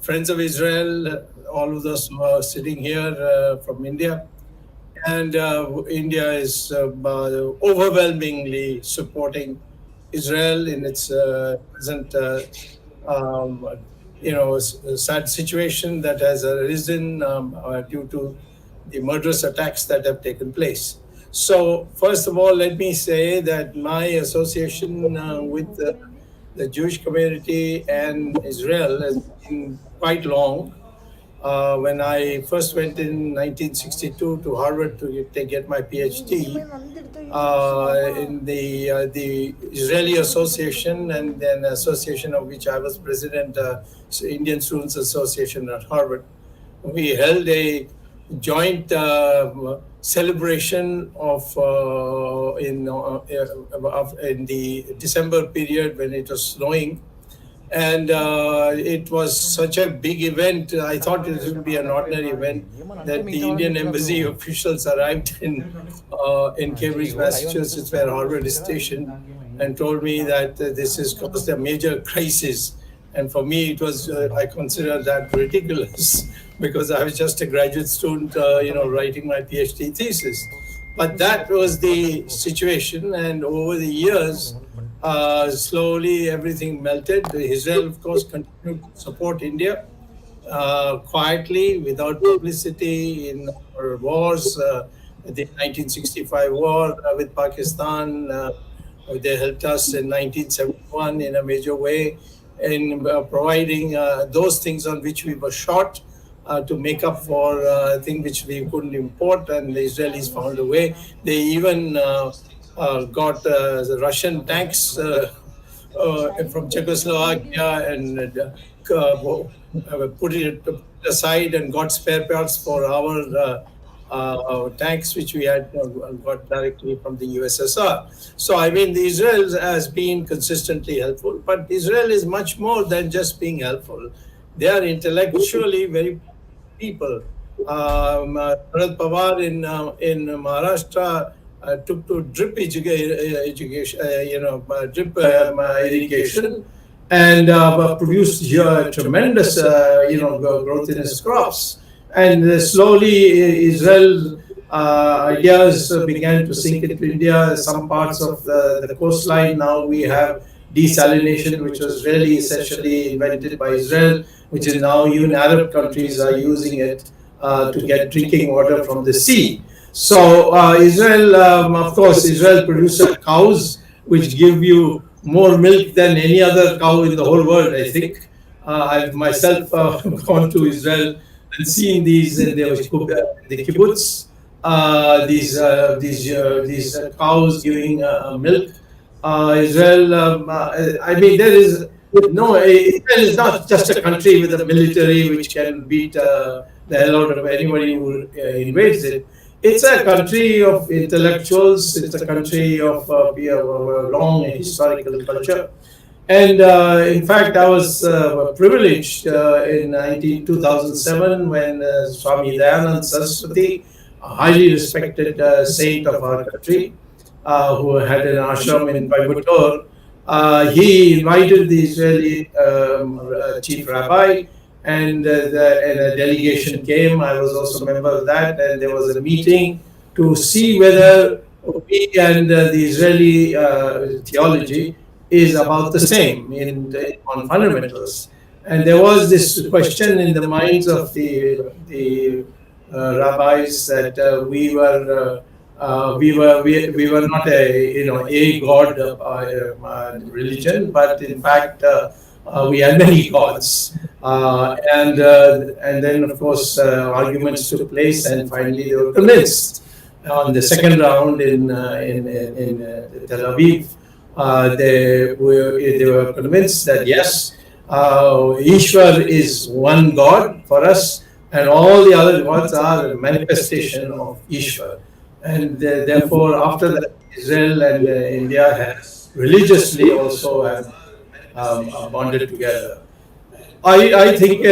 friends of Israel, all of us who are sitting here from India. And India is overwhelmingly supporting Israel in its present, um, sad situation that has arisen due to the murderous attacks that have taken place. So, first of all, let me say that my association with the Jewish community and Israel has been quite long. When I first went in 1962 to Harvard to get my PhD, in the Israeli Association, and then association of which I was president, Indian Students Association at Harvard, we held a joint celebration in the December period when it was snowing, and it was such a big event. I thought it would be an ordinary event that the Indian embassy officials arrived in Cambridge, Massachusetts, where Harvard is stationed, and told me that this has caused a major crisis. And for me, it was I consider that ridiculous because I was just a graduate student, writing my PhD thesis. But that was the situation, and over the years, slowly everything melted. Israel, of course, continued to support India quietly, without publicity in our wars. The 1965 war with Pakistan, they helped us in 1971 in a major way in providing those things on which we were short, to make up for things which we couldn't import, and the Israelis found a way. They even got the Russian tanks from Czechoslovakia and put it aside and got spare parts for our tanks, which we had got directly from the USSR. So, I mean, Israel has been consistently helpful, but Israel is much more than just being helpful. They are intellectually very people. Sharad Pawar in Maharashtra took to drip education, drip irrigation, and produced tremendous, growth in its crops. And slowly, Israel ideas began to sink into India. Some parts of the coastline now we have desalination, which was really essentially invented by Israel, which is now even Arab countries are using it to get drinking water from the sea. So Israel, of course, Israel produces cows which give you more milk than any other cow in the whole world, I think. I've myself gone to Israel and seen these in the kibbutz, these cows giving milk. Israel, I mean, Israel is not just a country with a military which can beat the hell out of anybody who invades it. It's a country of intellectuals. It's a country of a long historical culture. And in fact, I was privileged in 2007 when Swami Dayanand Saraswati, a highly respected saint of our country, who had an ashram in Coimbatore, he invited the Israeli chief rabbi, and a delegation came. I was also a member of that, and there was a meeting to see whether we and the Israeli theology is about the same on fundamentals. And there was this question in the minds of the rabbis that we were not a god religion, but in fact we had many gods, and then of course arguments took place, and finally they were convinced. On the second round in Tel Aviv, they were convinced that yes, Ishwar is one God for us, and all the other gods are a manifestation of Ishwar. And therefore, after that, Israel and India have religiously also have bonded together. I think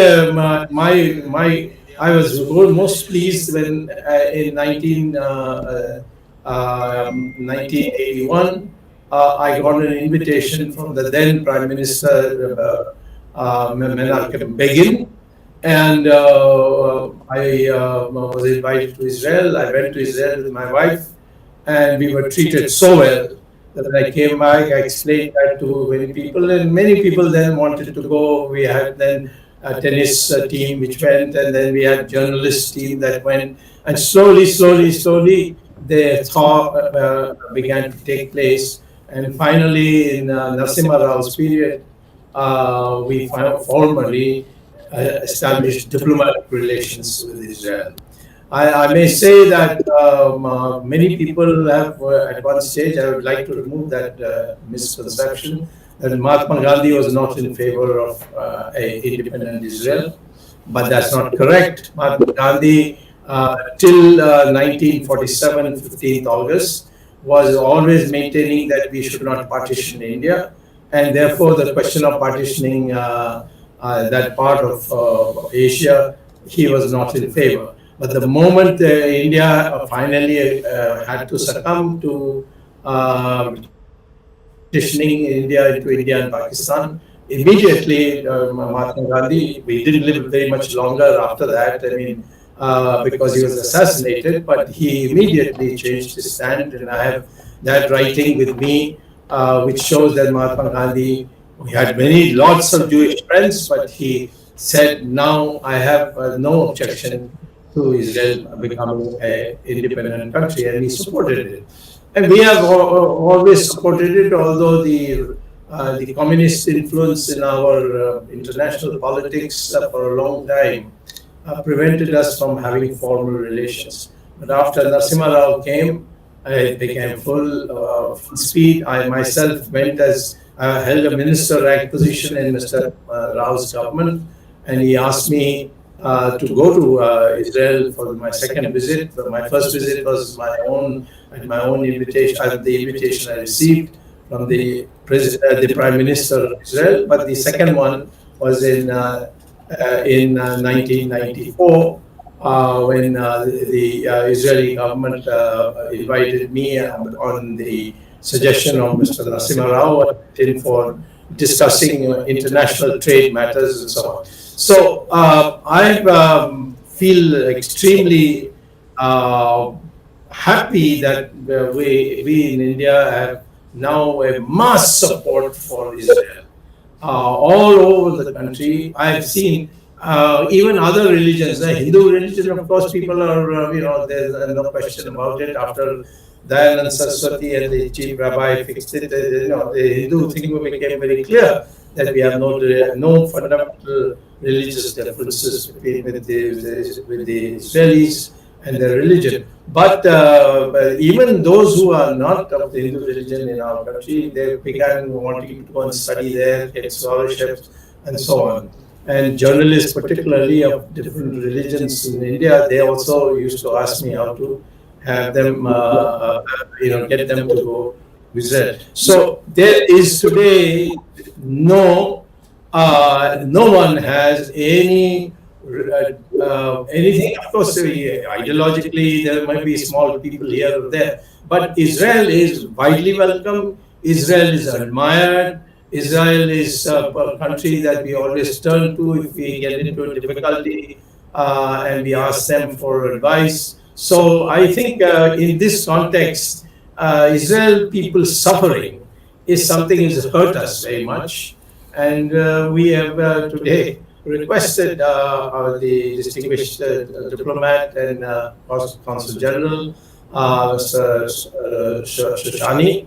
I was most pleased when in 1981 I got an invitation from the then Prime Minister Menachem Begin And I was invited to Israel. I went to Israel with my wife, and we were treated so well that when I came back, I explained that to many people, and many people then wanted to go. We had then a tennis team which went, and then we had journalist team that went, and slowly, the thaw began to take place, and finally, in Narasimha Rao's period, we formally established diplomatic relations with Israel. I may say that many people have, at one stage, I would like to remove that misconception that Mahatma Gandhi was not in favor of a independent Israel, but that's not correct. Mahatma Gandhi, till 1947, 15th August, was always maintaining that we should not partition India, and therefore the question of partitioning that part of Asia, he was not in favor. But the moment India finally had to succumb to partitioning India into India and Pakistan, immediately Mahatma Gandhi, we didn't live very much longer after that. I mean, because he was assassinated, but he immediately changed his stand, and I have that writing with me, which shows that Mahatma Gandhi, he had lots of Jewish friends, but he said, now I have no objection to Israel becoming an independent country, and he supported it. And we have always supported it, although the communist influence in our international politics for a long time prevented us from having formal relations. But after Narasimha Rao came, it became full speed. I myself went as held a minister rank position in Mr. Rao's government, and he asked me to go to Israel for my second visit. My first visit was my own invitation, the invitation I received from the Prime Minister of Israel. But the second one was in 1994. When the Israeli government invited me on the suggestion of Mr. Narasimha Rao for discussing international trade matters and so on. So I feel extremely happy that we in India have now a mass support for Israel. All over the country, I've seen even other religions, the Hindu religion, of course, people are, there's no question about it. After Dayanand Saraswati and the chief rabbi fixed it, the Hindu thing became very clear that we have no fundamental religious differences with the Israelis and their religion. But even those who are not of the Hindu religion in our country, they began wanting to go and study there, get scholarships, and so on. And journalists, particularly of different religions in India, they also used to ask me how to have them, get them to go visit. So there is today no one has anything. Of course, ideologically there might be small people here or there, but Israel is widely welcome. Israel is admired. Israel is a country that we always turn to if we get into a difficulty, and we ask them for advice. So I think in this context, Israel people suffering is something that has hurt us very much. And we have today requested the distinguished diplomat and Consul General, Shoshani.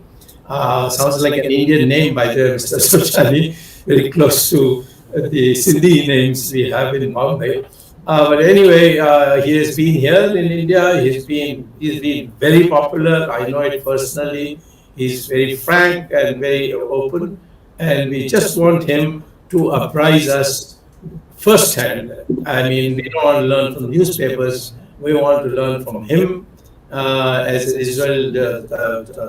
Sounds like an Indian name by the Mr. Shoshani, very close to the Sindhi names we have in Mumbai. But anyway, he has been here in India. He's been very popular. I know it personally. He's very frank and very open, and we just want him to apprise us firsthand. I mean, we don't want to learn from newspapers. We want to learn from him as Israel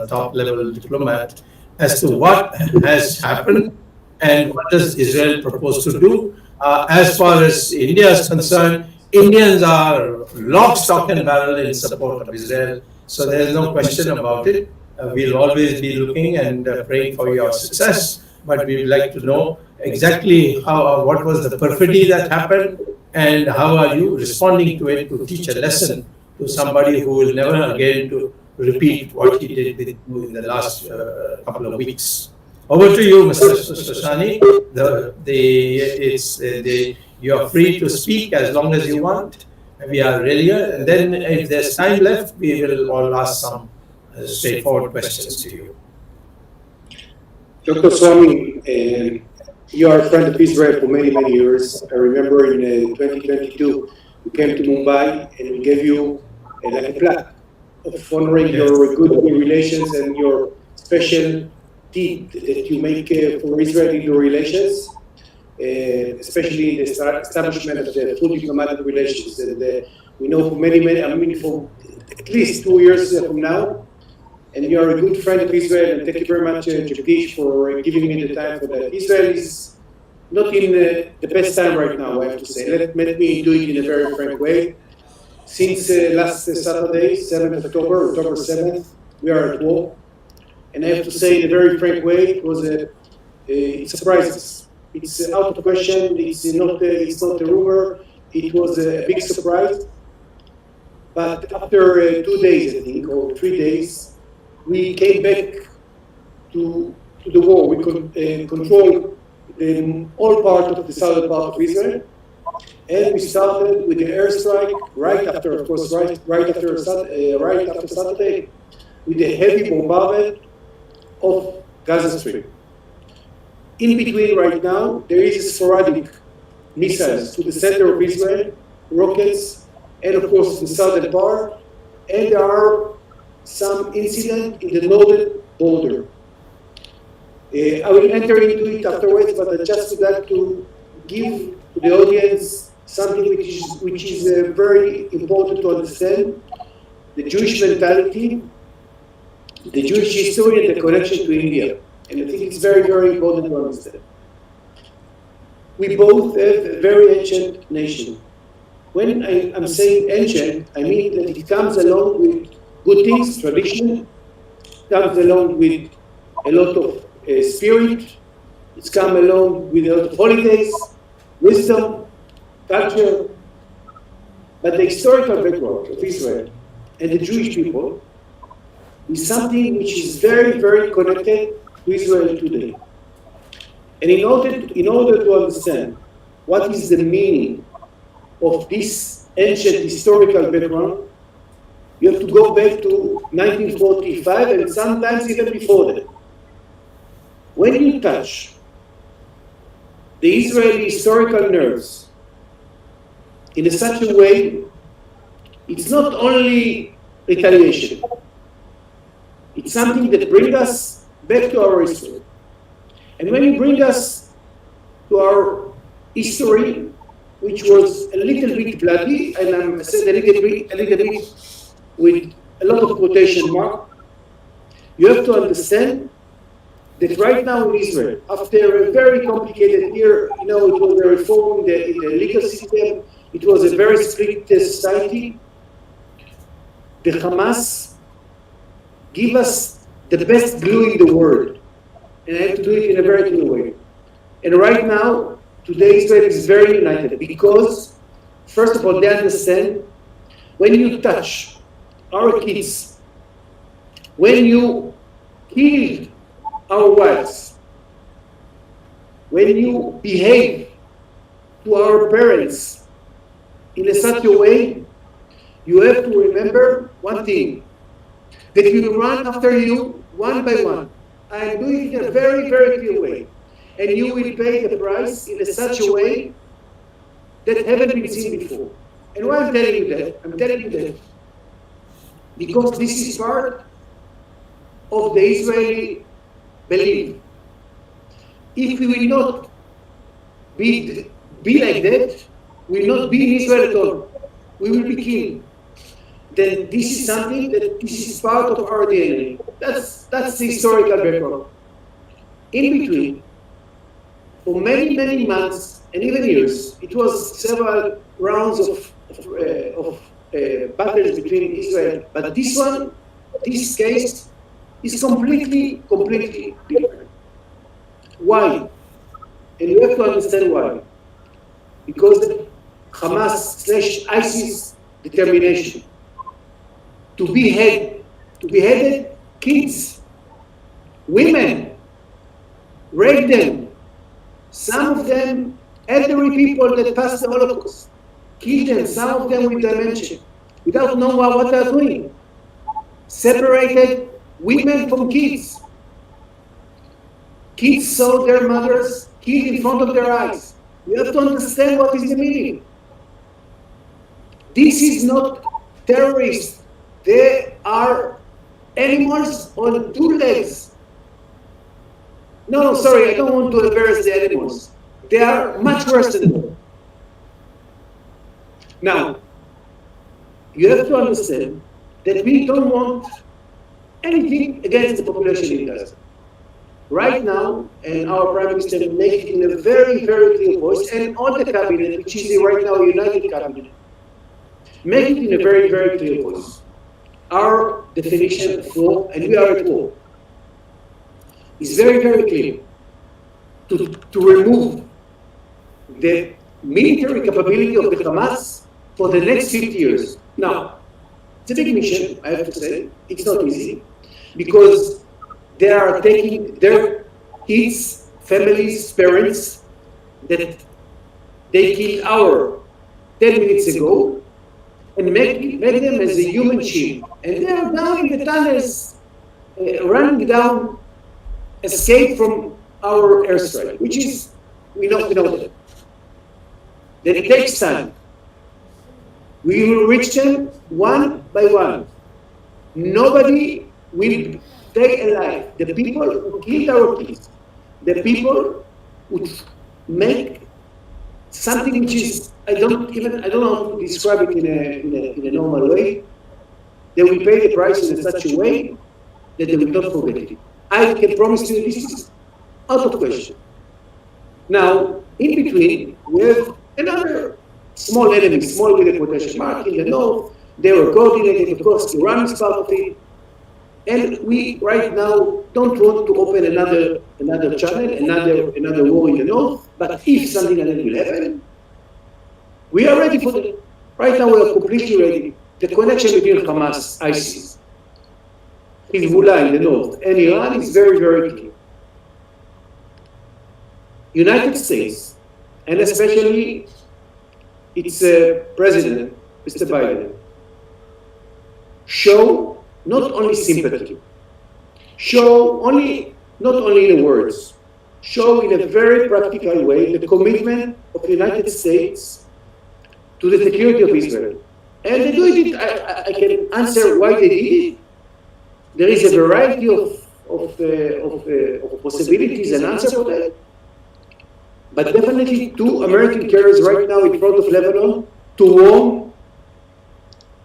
top-level diplomat as to what has happened and what does Israel propose to do. As far as India is concerned, Indians are lock, stock and barrel in support of Israel. So there is no question about it. We'll always be looking and praying for your success. But we would like to know exactly what was the perfidy that happened, and how are you responding to it to teach a lesson to somebody who will never again to repeat what he did with you in the last couple of weeks. Over to you, Mr. Shoshani. You are free to speak as long as you want. We are ready, and then if there's time left, we will all ask some straightforward questions to you. Dr. Swami, you are a friend of Israel for many, many years. I remember in 2022, we came to Mumbai and we gave you like a plaque of honoring your good relations and your special deed that you make for Israel-Israeli relations, especially in the establishment of the full diplomatic relations. And we know for for at least 2 years from now, and you are a good friend of Israel, and thank you very much, Jagdish, for giving me the time for that. Israel is not in the best time right now, I have to say. Let me do it in a very frank way. Since last Saturday, 7th October, October 7th, we are at war. And I have to say in a very frank way, it surprised us. It's out of question, it's not a rumor, it was a big surprise. But after 2 days, I think, or 3 days, we came back to the war. We could control all part of the southern part of Israel, and we started with the airstrike right after, of course, right after Saturday, with the heavy bombardment of Gaza Strip. In between, right now, there is sporadic missiles to the center of Israel, rockets, and of course the southern part, and there are some incident in the northern border. I will enter into it afterwards, but I just would like to give to the audience something which is very important to understand: the Jewish mentality, the Jewish history, and the connection to India. And I think it's very, very important to understand. We both have a very ancient nation. When I'm saying ancient, I mean that it comes along with good things, tradition, comes along with a lot of spirit, it's come along with a lot of holidays, wisdom, culture. But the historical background of Israel and the Jewish people is something which is very, very connected to Israel today. And in order to understand what is the meaning of this ancient historical background, you have to go back to 1945 and sometimes even before that. When you touch the Israeli historical nerves in such a way, it's not only retaliation. It's something that brings us back to our history. And when you bring us to our history, which was a little bit bloody, and I said a little bit with a lot of quotation mark, you have to understand that right now in Israel, after a very complicated year, it was a reform in the legal system, it was a very strict society, the Hamas give us the best glue in the world. And I have to do it in a very clear way. And right now, today Israel is very united because, first of all, they understand when you touch our kids, when you kill our wives, when you behave to our parents in such a way, you have to remember one thing, that we will run after you one by one. I am doing it in a very, very clear way. And you will pay the price in such a way that haven't been seen before. And why I'm telling you that? I'm telling you that because this is part of the Israeli belief. If we will not be like that, we will not be in Israel at all. We will be killed. Then this is something that this is part of our DNA. That's the historical background. In between, for many, many months and even years, it was several rounds of battles between Israel. But this case is completely different. Why? And you have to understand why. Because Hamas/ISIS determination to beheaded kids, women, rape them, some of them elderly people that passed the Holocaust, kill them, some of them with dementia, without knowing what they're doing. Separated women from kids. Kids saw their mothers killed in front of their eyes. You have to understand what is the meaning. This is not terrorists. They are animals on two legs. No, sorry, I don't want to embarrass the animals. They are much worse than that. Now, you have to understand that we don't want anything against the population in Gaza. Right now, and our Prime Minister made it in a very, very clear voice, and all the cabinet, which is right now a united cabinet, make it in a very, very clear voice. Our definition of war, and we are at war, is very, very clear. To remove the military capability of the Hamas for the next 50 years. Now, it's a big mission, I have to say. It's not easy, because they are taking their kids, families, parents that they killed 10 minutes ago and make them as a human shield. And they are down in the tunnels, running down, escape from our airstrike, which is, we know that. That it takes time. We will reach them one by one. Nobody will stay alive. The people who killed our kids, the people who make something which is, I don't know how to describe it in a normal way. They will pay the price in such a way that they will not forget it. I can promise you this is out of question. Now, in between, we have another small enemy, small with a quotation mark, in the north. They were coordinated, of course, Iran is part of it. And we right now don't want to open another channel, another war in the north. But if something like that will happen, we are ready for that. Right now we are completely ready. The connection between Hamas, ISIS, Hezbollah in the north, and Iran is very, very clear. United States, and especially its president, Mr. Biden, show not only sympathy, show not only in words, show in a very practical way the commitment of the United States to the security of Israel. And they do it, I can answer why they did it. There is a variety of possibilities and answers for that. But definitely 2 American carriers right now in front of Lebanon to warn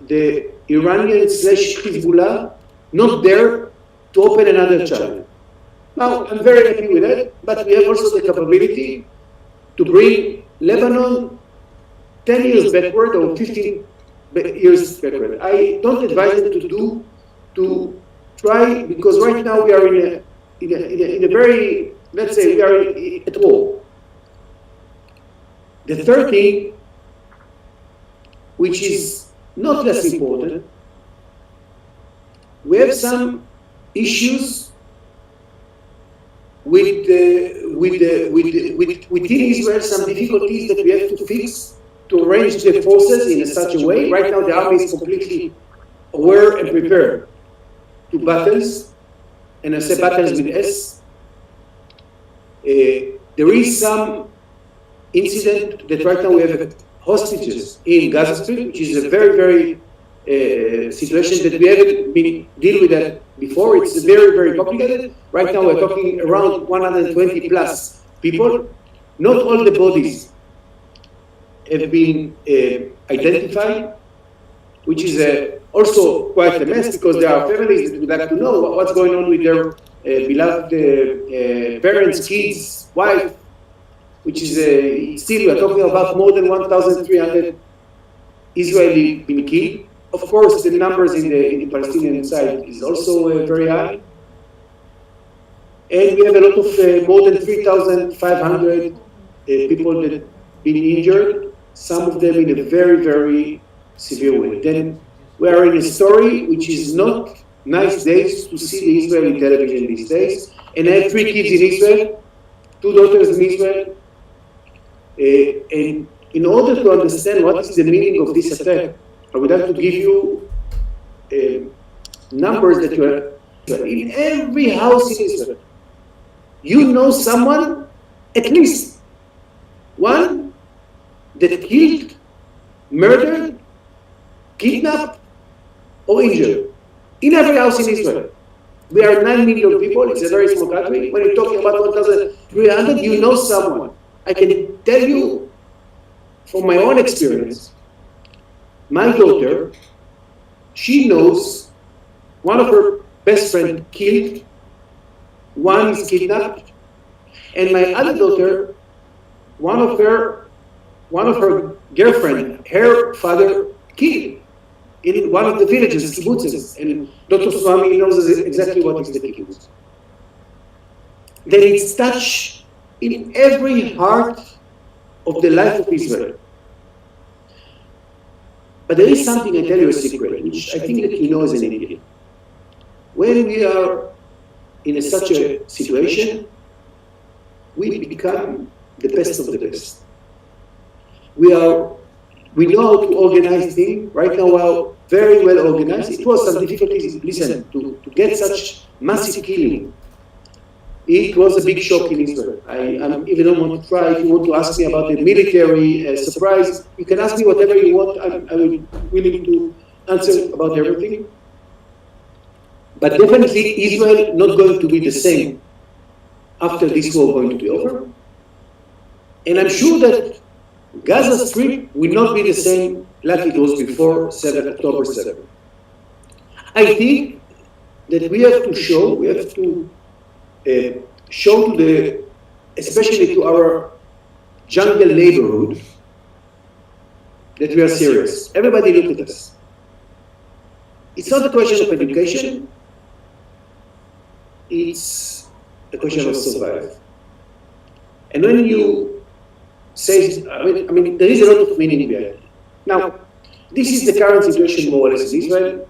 the Iranian/Hezbollah not there to open another channel. Now, I'm very happy with that, but we have also the capability to bring Lebanon 10 years backward or 15 years backward. I don't advise them to try, because right now we are in a very, let's say we are at war. The third thing, which is not less important, we have some issues within Israel, some difficulties that we have to fix to arrange the forces in such a way. Right now the army is completely aware and prepared to battles, and I say battles with S. There is some incident that right now we have hostages in Gaza Strip, which is a very, very situation that we haven't been dealing with that before. It's very, very complicated. Right now we're talking around 120 plus people. Not all the bodies have been identified, which is also quite a mess, because there are families that would like to know what's going on with their beloved parents, kids, wife, which is still we're talking about more than 1,300 Israeli been killed. Of course, the numbers in the Palestinian side is also very high. And we have a lot of more than 3,500 people that been injured. some of them in a very, very severe way. Then we are in a story which is not nice days to see the Israeli television these days. And I have 3 kids in Israel, 2 daughters in Israel. And in order to understand what is the meaning of this attack, I would like to give you numbers that you are in every house in Israel. You know someone, at least one, that killed, murdered, kidnapped, or injured. In every house in Israel. We are 9 million people, it's a very small country. When you're talking about 1,300, you know someone. I can tell you from my own experience, my daughter, she knows one of her best friends killed, one is kidnapped, and my other daughter, one of her girlfriend, her father killed in one of the villages, kibbutzes, and Dr. Swami knows exactly what is the kibbutz. Then it's touched in every heart of the life of Israel. But there is something, I tell you a secret, which I think that you know as an Indian. When we are in such a situation, we become the best of the best. We know how to organize things. Right now we are very well organized. It was some difficulties, listen, to get such massive killing. It was a big shock in Israel. I even don't want to try. If you want to ask me about the military surprise, you can ask me whatever you want. I'm willing to answer about everything. But definitely Israel not going to be the same after this war going to be over. And I'm sure that Gaza Strip will not be the same like it was before October 7. I think that we have to show to especially to our jungle neighborhood, that we are serious. Everybody look at us. It's not a question of education, it's a question of survival. And when you say, I mean, there is a lot of meaning behind it. Now, this is the current situation more or less in Israel.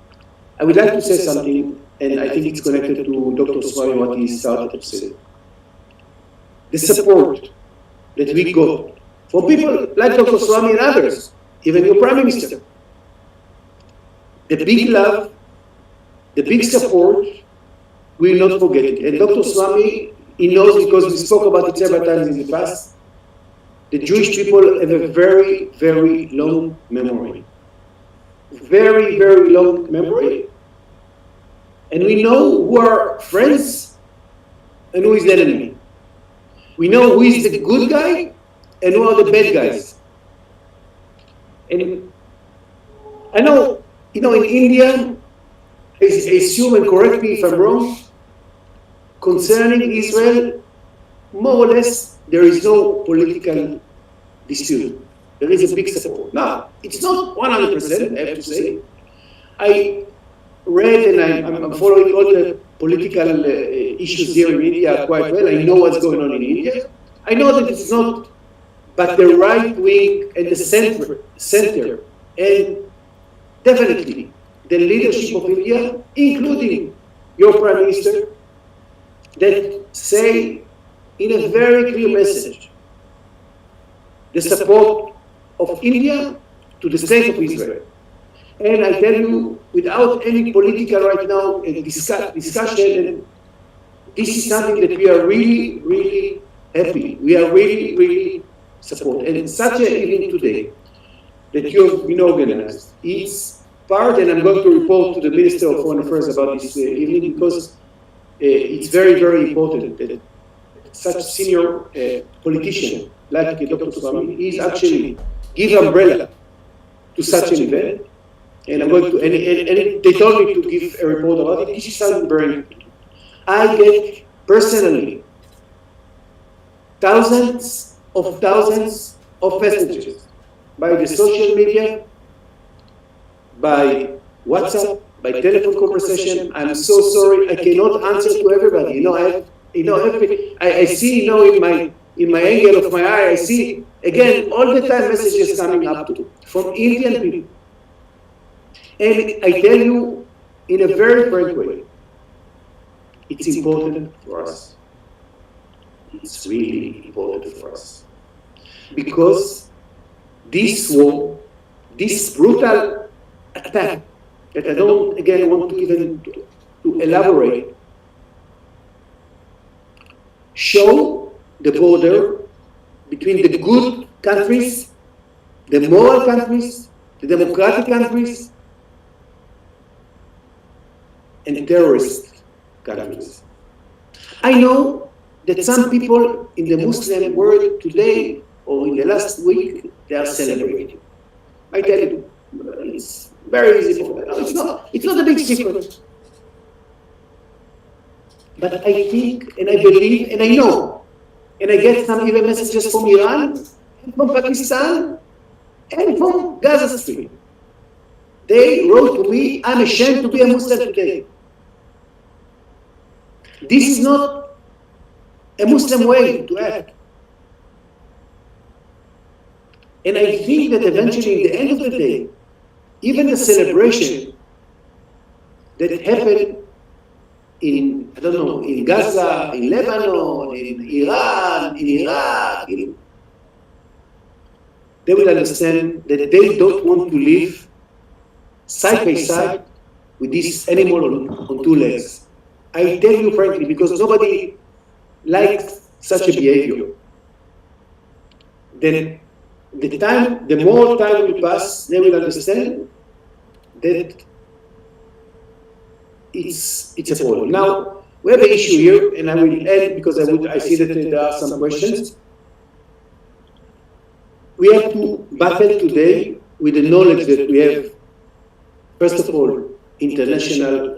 I would like to say something, and I think it's connected to Dr. Swami, what he started to say. The support that we got from people like Dr. Swami and others, even your Prime Minister. The big love, the big support, we will not forget it. And Dr. Swami, he knows because we spoke about it several times in the past, the Jewish people have a very, very long memory. Very, very long memory. And we know who are friends and who is the enemy. We know who is the good guy and who are the bad guys. And I know, in India, I assume, and correct me if I'm wrong, concerning Israel, more or less, there is no political dispute. There is a big support. Now, it's not 100%, I have to say. I read and I'm following all the political issues here in India quite well. I know what's going on in India. I know that it's not, but the right wing and the center, and definitely the leadership of India, including your Prime Minister, that say in a very clear message the support of India to the state of Israel. And I tell you, without any political right now discussion, and this is something that we are really, really happy. We are really, really support. And such an evening today that you have been organized, it's part, and I'm going to report to the Minister of Foreign Affairs about this evening, because it's very, very important that such senior politician like Dr. Swami is actually give umbrella to such an event. And I'm going to, and they told me to give a report about it. This is something very important. I get personally thousands of messages by the social media, by WhatsApp, by telephone conversation. I'm so sorry, I cannot answer to everybody. I see, in my angle of my eye, I see Again, all the time messages coming up from Indian people. And I tell you in a very frank way, it's important for us. It's really important for us. Because this war, this brutal attack, that I don't again want to even to elaborate, show the border between the good countries, the moral countries, the democratic countries, and terrorist countries. I know that some people in the Muslim world today or in the last week, they are celebrating. I tell you, it's very easy for them. It's not a big secret. But I think, and I believe, and I know, and I get some even messages from Iran, and from Pakistan, and from Gaza Strip. They wrote to me, I'm ashamed to be a Muslim today. This is not a Muslim way to act. And I think that eventually, in the end of the day, even the celebration that happened in, I don't know, in Gaza, in Lebanon, in Iran, in Iraq, they will understand that they don't want to live side by side with this animal on two legs. I tell you frankly, because nobody likes such a behavior. Then the more time will pass, they will understand that it's a problem. Now, we have an issue here, and I will end because I see that there are some questions. We have to battle today with the knowledge that we have, first of all, international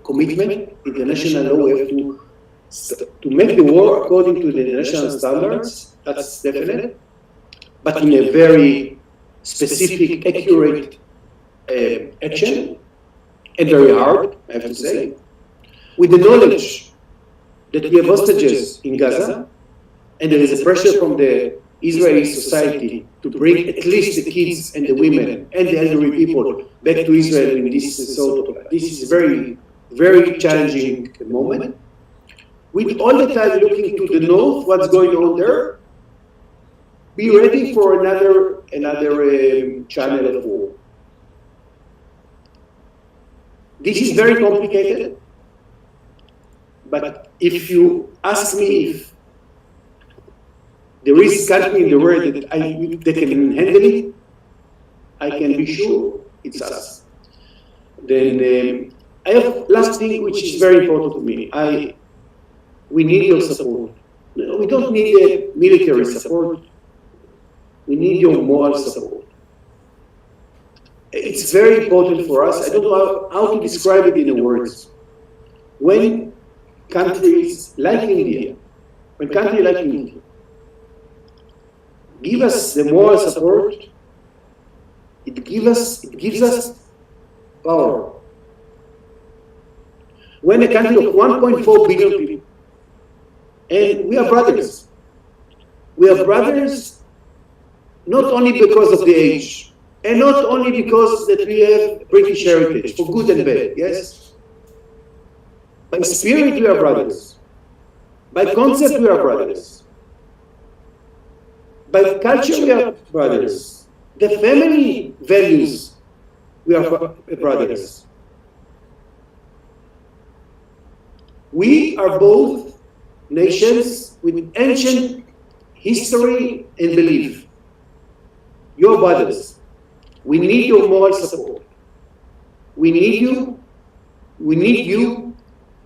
commitment, international law. We have to make the war according to the international standards, that's definite, but in a very specific, accurate action, and very hard, I have to say, with the knowledge that we have hostages in Gaza, and there is a pressure from the Israeli society to bring at least the kids and the women and the elderly people back to Israel in this sort of, this is a very, very challenging moment. With all the time looking to the north, what's going on there, be ready for another channel of war. This is very complicated, but if you ask me if there is country in the world that can handle it, I can be sure it's us. Then I have last thing which is very important to me. We need your support. We don't need a military support. We need your moral support. It's very important for us. I don't know how to describe it in words. When countries like India, give us the moral support, it gives us power. When a country of 1.4 billion people, and we are brothers. We are brothers not only because of the age, and not only because that we have British heritage, for good and bad, yes? By spirit we are brothers. By concept we are brothers. By culture we are brothers. The family values we are brothers. We are both nations with ancient history and belief. Your brothers. We need your moral support. We need you. We need you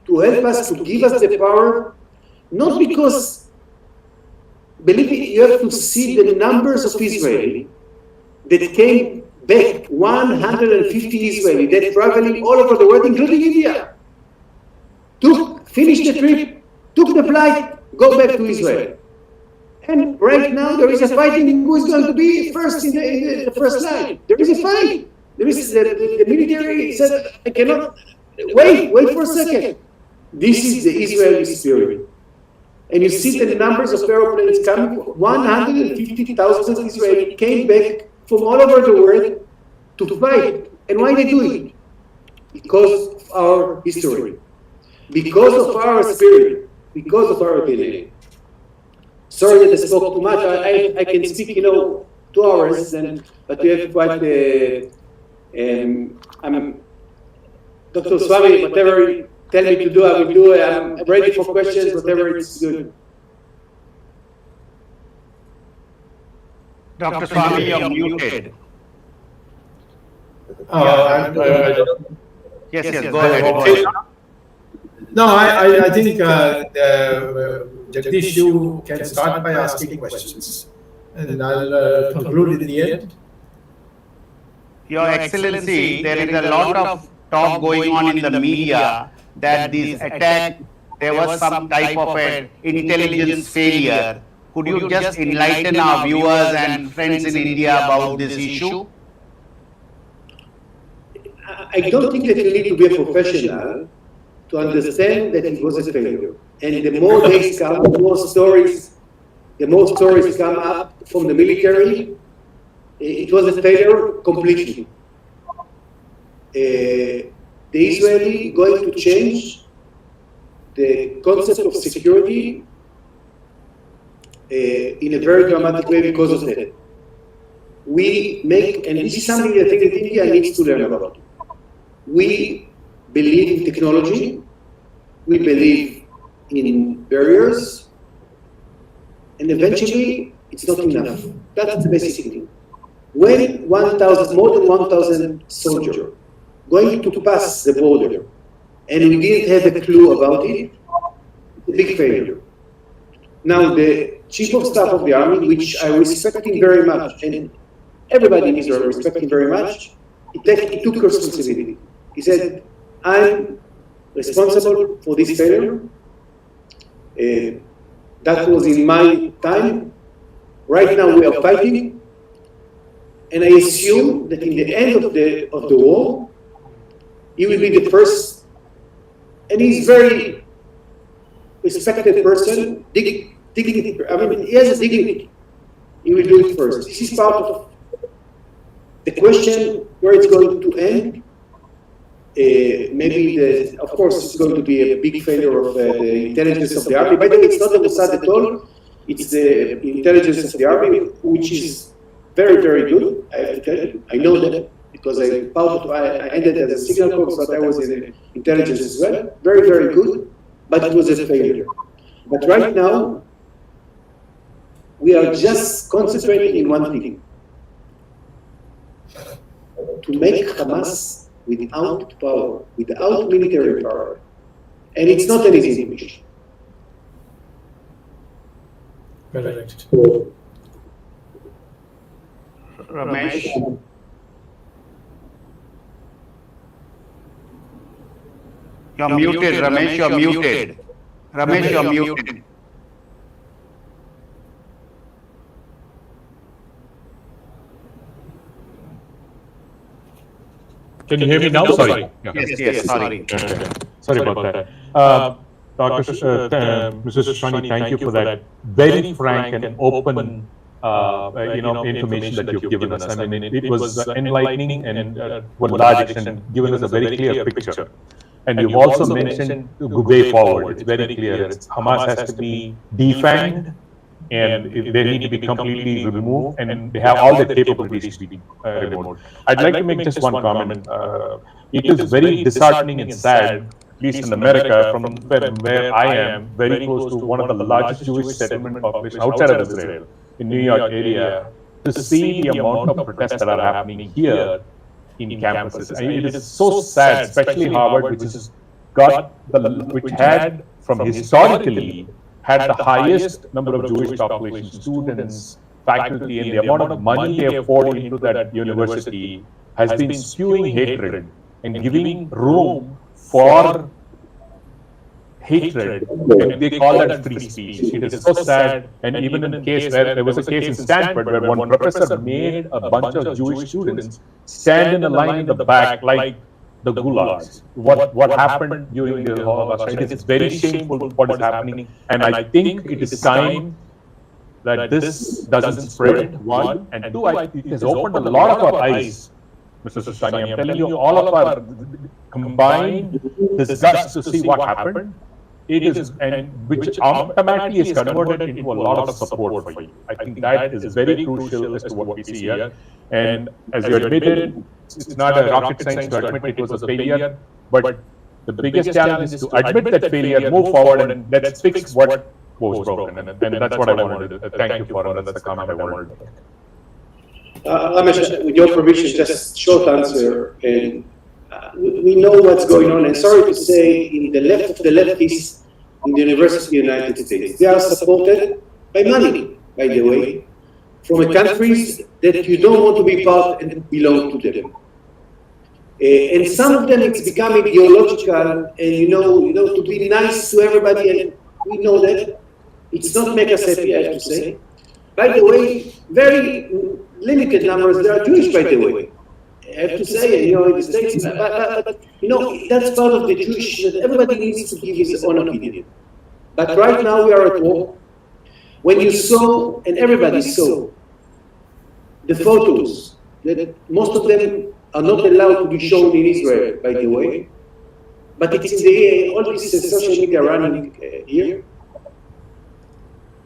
to help us, to give us the power, not because, believe me, you have to see the numbers of Israeli that came back, 150 Israeli, that traveling all over the world, including India. Finished the trip, took the flight, go back to Israel. And right now there is a fighting who is going to be first in the first line. There is a fight. There is the military said, I cannot, wait for a second. This is the Israeli spirit. and you see the numbers of airplanes coming. 150,000 Israelis came back from all over the world to fight. And why they do it? Because of our history, because of our spirit, because of our DNA. Sorry that I spoke too much. I can speak, 2 hours, but we have quite I'm Dr. Swami, whatever you tell me to do, I will do. I'm ready for questions, whatever is good. Dr. Swami, you're muted. Yes, go ahead. No, I think Jagdish, you can start by asking questions, and I'll conclude in the end. Your Excellency, there is a lot of talk going on in the media that this attack, there was some type of an intelligence failure. Could you just enlighten our viewers and friends in India about this issue? I don't think that you need to be a professional to understand that it was a failure. And the more days come, the more stories come up from the military. It was a failure completely. The Israeli going to change the concept of security in a very dramatic way because of that. We make, and this is something I think that India needs to learn about. We believe in technology, we believe in barriers, and eventually it's not enough. That's the basic thing. When more than 1,000 soldiers going to pass the border, and we didn't have a clue about it, it's a big failure. Now the Chief of Staff of the Army, which I respect him very much, and everybody in Israel respect him very much, he took responsibility. He said, I'm responsible for this failure. That was in my time. Right now we are fighting. And I assume that in the end of the war, he will be the first, and he's very respected person, dignity. I mean, he has a dignity. He will do it first. This is part of the question where it's going to end. Maybe, of course, it's going to be a big failure of the intelligence of the army. By the way, it's not the Mossad at all. It's the intelligence of the army, which is very, very good. I tell you, I know that because I ended as a signal corps, but I was in intelligence as well. Very, very good, but it was a failure. But right now, we are just concentrating in one thing: to make Hamas without power, without military power. And it's not an easy mission. Correct. Ramesh. You're muted, Ramesh, you're muted. Ramesh, you're muted. Can you hear me now? Sorry. Yeah. Yes, sorry. Okay. Sorry about that. Mrs. Shoshani, thank you for that very frank and open information that you've given us. I mean, it was enlightening and to a large extent given us a very clear picture. And you've also mentioned the way forward. It's very clear. Hamas has to be defanged, and they need to be completely removed, and they have all the capabilities to be removed. I'd like to make just one comment. It is very disheartening and sad, at least in America, from where I am, very close to one of the largest Jewish settlement population outside of Israel, in New York area, to see the amount of protests that are happening here in campuses. I mean, it is so sad, especially Harvard, which had from historically had the highest number of Jewish population, students, faculty, and the amount of money they have poured into that university has been spewing hatred and giving room for hatred, and they call that free speech. It is so sad. And even in the case where there was a case in Stanford where one professor made a bunch of Jewish students stand in a line in the back, like the gulags. What happened during the Holocaust, right? It's very shameful what is happening. And I think it is time that this doesn't spread, one. And two, it has opened a lot of our eyes, Mr. Shoshani. I'm telling you, all of our combined disgust to see what happened. It is, and which automatically is converted into a lot of support for you. I think that is very crucial as to what we see here. And as you admitted, it's not a rocket science to admit it was a failure, but the biggest challenge is to admit that failure, move forward, and let's fix what was broken. And that's what I wanted to do. Thank you for it. That's the comment I wanted to make. Ramesh, with your permission, just short answer. And we know what's going on. And sorry to say, in the left of the leftists in the University of the United States, they are supported by money, by the way, from countries that you don't want to be part and belong to them. And some of them, it's become ideological, and to be nice to everybody, and we know that. It's not make us happy, I have to say. By the way, very limited numbers, they are Jewish, by the way. I have to say, in the States, but that's part of the Jewish, that everybody needs to give his own opinion. But right now we are at war. When you saw, and everybody saw, the photos, that most of them are not allowed to be shown in Israel, by the way, but it's in all this social media running here.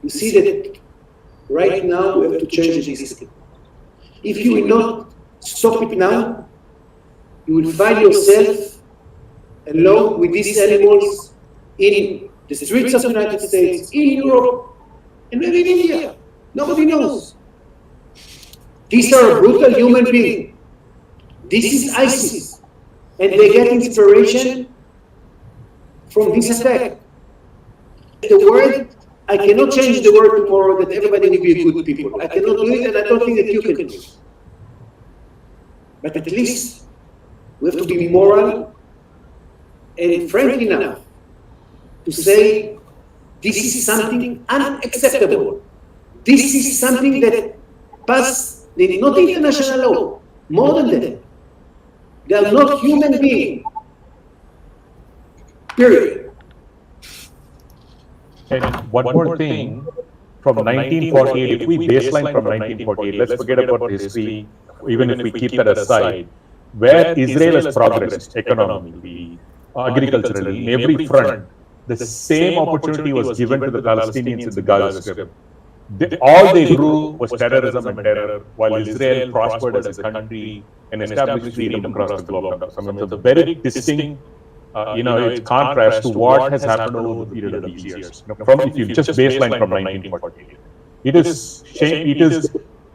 You see that right now we have to change the system. If you will not stop it now, you will find yourself alone with these animals in the streets of the United States, in Europe, and maybe in India. Nobody knows. These are brutal human beings. This is ISIS. And they get inspiration from this attack. The word, I cannot change the word tomorrow that everybody will be good people. I cannot do it, and I don't think that you can do it. But at least we have to be moral and frank enough to say this is something unacceptable. This is something that passed not international law, more than that. They are not human beings. Period. And one more thing, from 1948, if we baseline from 1948, let's forget about history, even if we keep that aside, where Israel has progressed economically, agriculturally, in every front, the same opportunity was given to the Palestinians in the Gaza Strip. All they grew was terrorism and terror, while Israel prospered as a country and established freedom across the globe. So it's a very distinct it's contrast to what has happened over the period of these years. If you just baseline from 1948, it is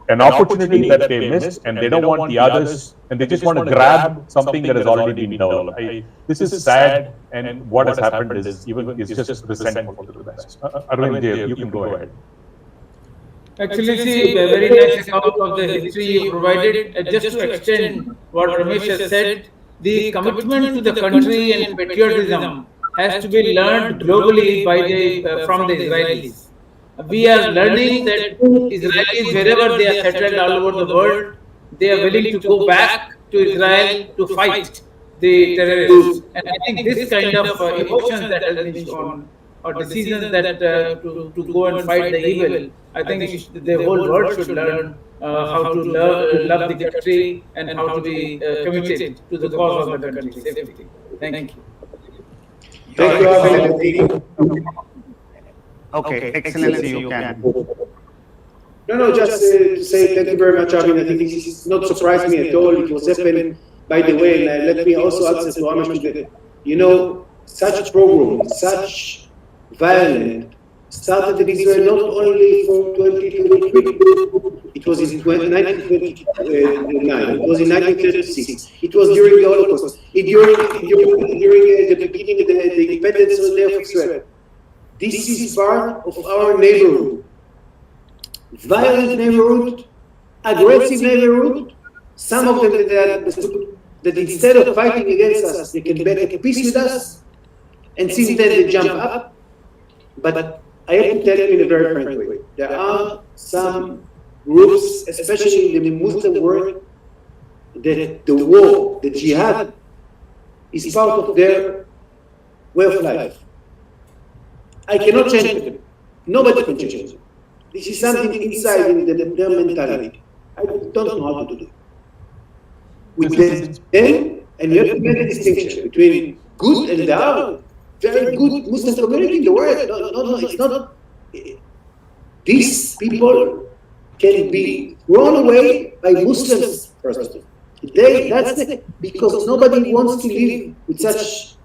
an opportunity that they missed, and they don't want the others, and they just want to grab something that has already been developed. This is sad, and what has happened is just resentful to the best. Arvind, you can go ahead. Actually, see, a very nice account of the history you provided. Just to extend what Ramesh has said, the commitment to the country and patriotism has to be learned globally from the Israelis. We are learning that Israelis, wherever they are settled all over the world, they are willing to go back to Israel to fight the terrorists. And I think this kind of emotions that has been shown, or decisions that to go and fight the evil, I think the whole world should learn how to love the country and how to be committed to the cause of the country's safety. Thank you. Thank you, Arvind. Okay, Excellency, you can. No, just to say thank you very much, Arvind. I think this is not surprised me at all. It was happening, by the way, and let me also answer to Ramesh, such program, such violent, started in Israel not only from 2023. It was in 1929. It was in 1936. It was during the Holocaust. During the beginning of the independence of Israel. This is part of our neighborhood. Violent neighborhood, aggressive neighborhood. Some of them that instead of fighting against us, they can make a peace with us, and since then they jump up. But I have to tell you in a very frank way, there are some groups, especially in the Muslim world, that the war, the jihad, is part of their way of life. I cannot change them. Nobody can change them. This is something inside in their mentality. I don't know how to do it. With them, and you have to make a distinction between good and there are very good Muslim community in the world. No, it's not. These people can be thrown away by Muslims first. Because nobody wants to live with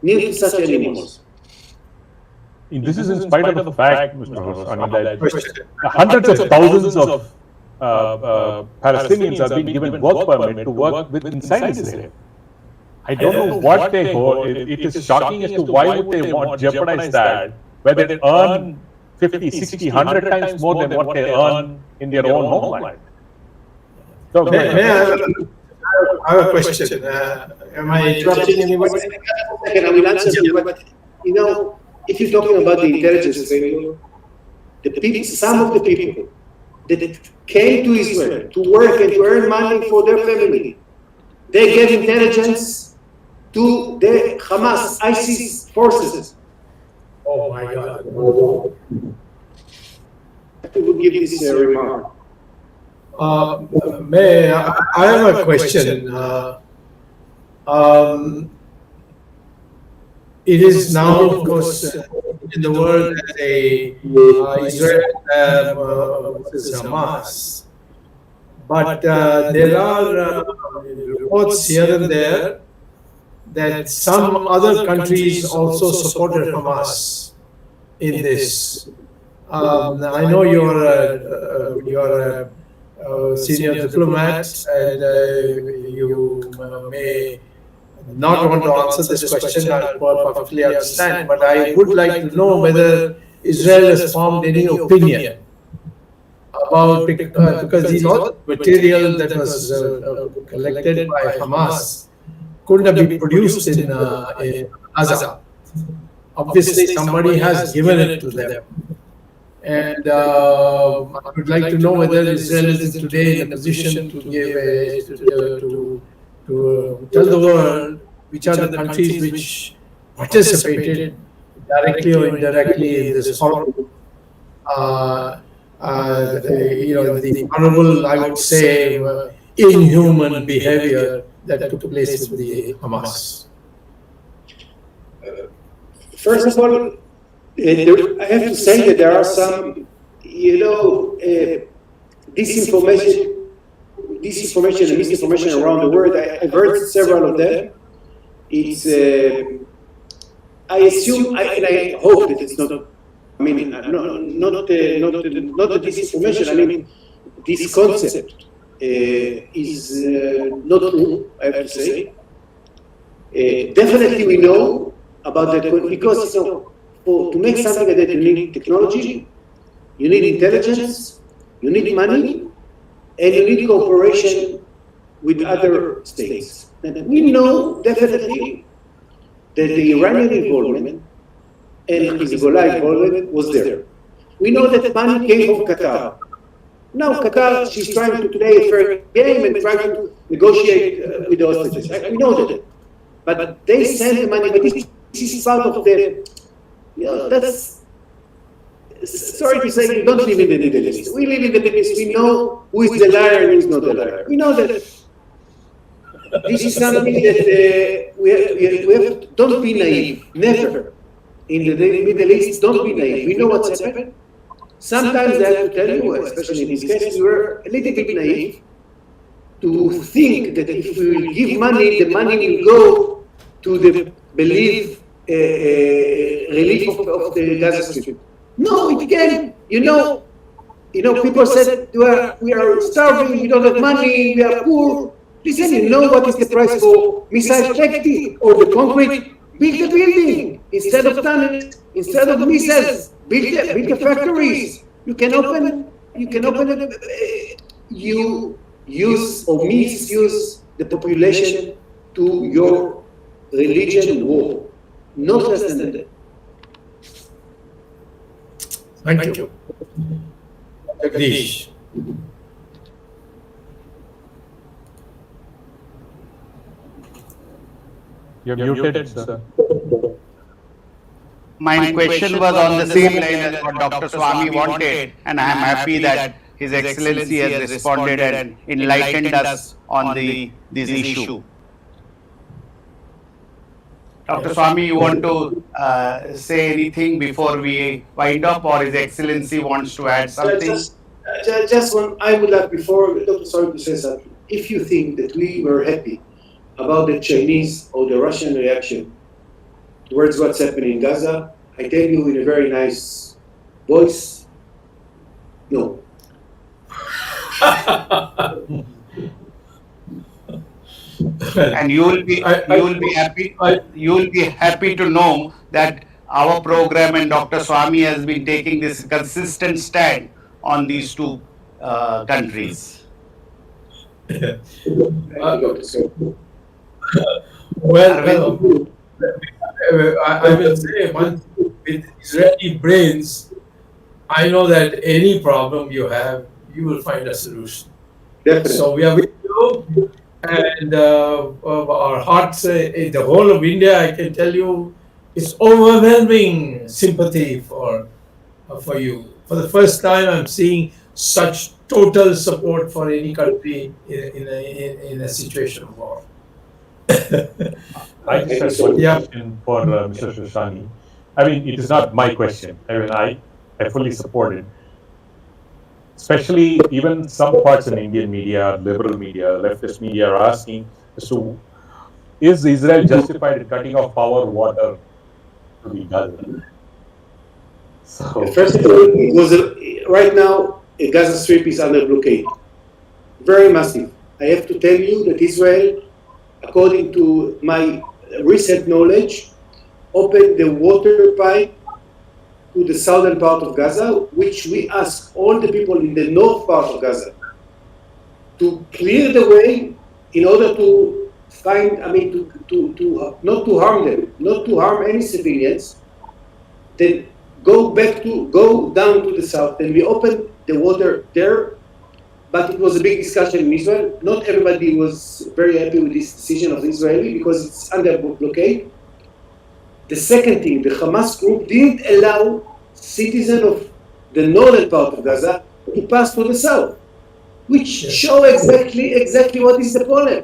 near to such animals. This is in spite of the fact, Mr. Shoshani, that hundreds of thousands of Palestinians have been given work permit to work inside Israel. I don't know what they hold. It is shocking as to why would they want jeopardize that, where they earn 50, 60, 100 times more than what they earn in their own homeland. So, may I have a question. Am I interrupting anybody? I will answer you, but if you're talking about the intelligence failure, some of the people that came to Israel to work and to earn money for their family, they gave intelligence to the Hamas, ISIS forces. Oh my God. I will give this remark. I have a question. It is now, of course, in the world as Israel versus Hamas. But there are reports here and there that some other countries also supported Hamas in this. I know you're a senior diplomat, and you may not want to answer this question. I perfectly understand, but I would like to know whether Israel has formed any opinion about, because the material that was collected by Hamas couldn't have been produced in Gaza. Obviously, somebody has given it to them. And I would like to know whether Israel is today in a position to give to tell the world which are the countries which participated directly or indirectly in this horrible, the horrible, I would say, inhuman behavior that took place with the Hamas. First of all, I have to say that there are some, disinformation and misinformation around the world. I've heard several of them. It's, I assume, and I hope that it's not, not the disinformation. I mean, this concept is not true, I have to say. Definitely we know about that, because to make something like that, you need technology, you need intelligence, you need money, and you need cooperation with other states. And we know definitely that the Iranian involvement and Hezbollah involvement was there. We know that money came from Qatar. Now Qatar, she's trying to play a fair game and trying to negotiate with the hostages. We know that. But they send the money, but this is part of the, that's, sorry to say, we don't live in the Middle East. We live in the Middle East. We know who is the liar and who is not the liar. We know that this is something that we have, don't be naive, never. In the Middle East, don't be naive. We know what's happened. Sometimes I have to tell you, especially in this case, we were a little bit naive to think that if we will give money, the money will go to the belief relief of the Gaza Strip. No, it can. People said we are starving, we don't have money, we are poor. Listen, you know what is the price for missile safety or the concrete? Build the building instead of tunnels, instead of missiles. Build the factories. You can open it. You use or misuse the population to your religion war. No less than that. Thank you. Jagdish. You're muted, sir. My question was on the same line as what Dr. Swami wanted, and I am happy that His Excellency has responded and enlightened us on this issue. Dr. Swami, you want to say anything before we wind up, or His Excellency wants to add something? Just one, I would like, before Dr. Sorry to say something. If you think that we were happy about the Chinese or the Russian reaction towards what's happening in Gaza, I tell you in a very nice voice, no. And you will be happy to know that our program and Dr. Swami has been taking this consistent stand on these two countries. Well, I will say, once with Israeli brains, I know that any problem you have, you will find a solution. Definitely. So we are with you, and our hearts, the whole of India, I can tell you, is overwhelming sympathy for you. For the first time, I'm seeing such total support for any country in a situation of war. I just have one Yeah. question for Mr. Shoshani. I mean, it is not my question. I mean, I fully support it. Especially even some parts in Indian media, liberal media, leftist media are asking as to, is Israel justified in cutting off power, water to the Gaza? So, First of all, it was right now, Gaza Strip is under blockade. Very massive. I have to tell you that Israel, according to my recent knowledge, opened the water pipe to the southern part of Gaza, which we ask all the people in the north part of Gaza to clear the way in order to find, to not to harm them, not to harm any civilians, then go down to the south. And we opened the water there, but it was a big discussion in Israel. Not everybody was very happy with this decision of the Israeli because it's under blockade. The second thing, the Hamas group didn't allow citizens of the northern part of Gaza to pass to the south, which show exactly what is the problem.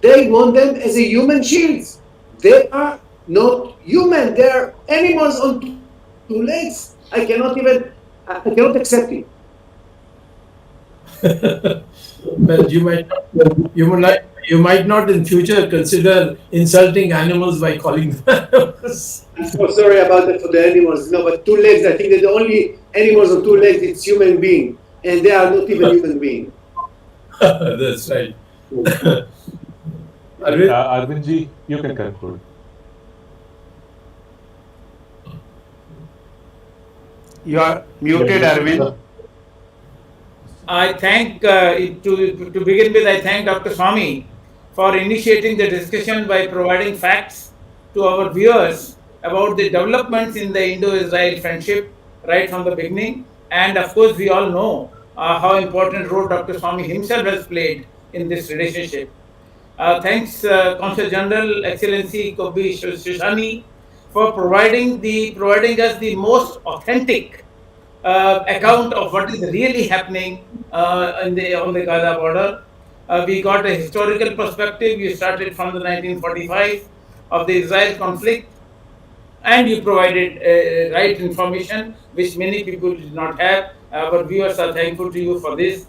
They want them as a human shields. They are not human. They are animals on two legs. I cannot accept it. Well, you might not in future consider insulting animals by calling them animals. I'm so sorry about that for the animals. No, but two legs, I think that the only animals on two legs, it's human being. And they are not even human being. That's right. Arvindji, you can conclude. You are muted, Arvind. I thank, to begin with, I thank Dr. Swami for initiating the discussion by providing facts to our viewers about the developments in the Indo-Israel friendship right from the beginning. And of course, we all know how important role Dr. Swami himself has played in this relationship. Thanks, Consul General, Excellency Kobbi Shoshani, for providing us the most authentic account of what is really happening on the Gaza border. We got a historical perspective. You started from the 1945 of the Israel conflict, and you provided right information, which many people did not have. Our viewers are thankful to you for this.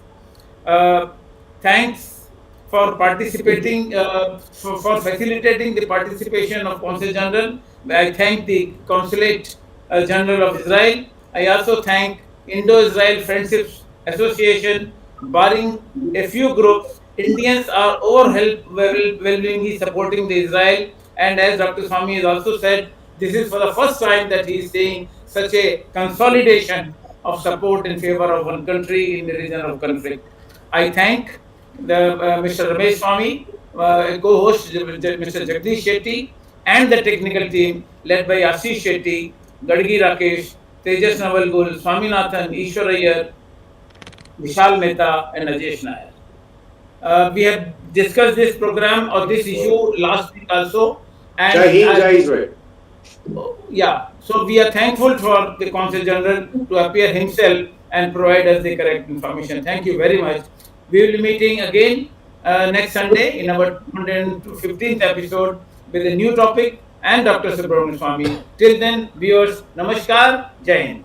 Thanks for participating, for facilitating the participation of Consul General. I thank the Consulate General of Israel. I also thank Indo-Israel Friendship Association. Barring a few groups, Indians are overwhelmingly supporting the Israel. And as Dr. Swami has also said, this is for the first time that he is seeing such a consolidation of support in favor of one country in the region of conflict. I thank Mr. Ramesh Swami, co-host Mr. Jagdish Shetty, and the technical team led by Ashish Shetty, Gadgi Rakesh, Tejas Navalgul, Swaminathan, Ishwar Iyer, Vishal Mehta, and Rajesh Nair. We have discussed this program or this issue last week also, And Jai Hind, Jai Israel. yeah, so we are thankful for the Consul General to appear himself and provide us the correct information. Thank you very much. We will be meeting again next Sunday in our 115th episode with a new topic and Dr. Subramanian Swami. Till then, viewers, Namaskar, Jai Hind.